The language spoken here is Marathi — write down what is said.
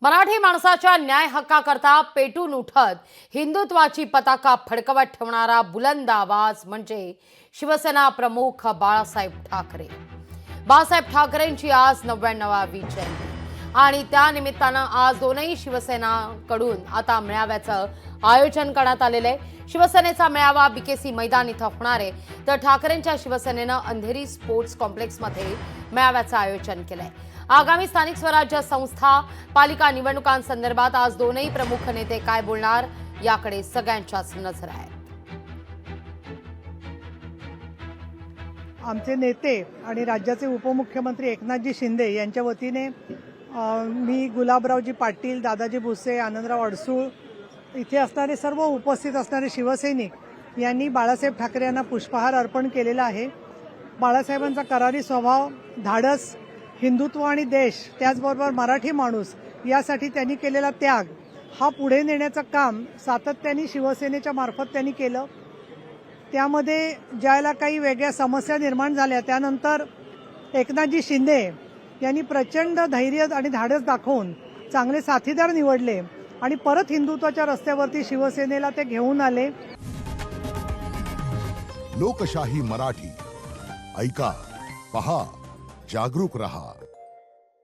मराठी माणसाच्या न्याय हक्काकरता पेटून उठत हिंदुत्वाची पताका फडकवत ठेवणारा बुलंद आवाज म्हणजे शिवसेना प्रमुख बाळासाहेब ठाकरे। बाळासाहेब ठाकरेंची आज 99वी जयंती आणि त्या निमित्तानं आज दोनही शिवसेनाकडून आता मेळाव्याचं आयोजन करण्यात आलेलं आहे। शिवसेनेचा मेळावा बीकेसी मैदान इथं होणार आहे, तर ठाकरेंच्या शिवसेनेनं अंधेरी स्पोर्ट्स कॉम्प्लेक्समध्ये मेळाव्याचं आयोजन केलंय। आगामी स्थानिक स्वराज्य संस्था पालिका निवडणुकांसंदर्भात आज दोनही प्रमुख नेते काय बोलणार याकडे सगळ्यांच्याच नजर आहे। आमचे नेते आणि राज्याचे उपमुख्यमंत्री एकनाथजी शिंदे यांच्या वतीने मी गुलाबरावजी पाटील, दादाजी भुसे, आनंदराव अडसूळ इथे असणारे सर्व उपस्थित असणारे शिवसैनिक यांनी बाळासाहेब ठाकरे यांना पुष्पहार अर्पण केलेला आहे। बाळासाहेबांचा करारी स्वभाव, धाडस, हिंदुत्व आणि देश, त्याचबरोबर मराठी माणूस यासाठी त्यांनी केलेला त्याग हा पुढे नेण्याचं काम सातत्याने शिवसेनेच्या मार्फत त्यांनी केलं। त्यामध्ये ज्याला काही वेगळ्या समस्या निर्माण झाल्या त्यानंतर एकनाथजी शिंदे यांनी प्रचंड धैर्य आणि धाडस दाखवून चांगले साथीदार निवडले आणि परत हिंदुत्वाच्या रस्त्यावरती शिवसेनेला ते घेऊन आले। लोकशाही मराठी ऐका, पहा, जागरूक रहा।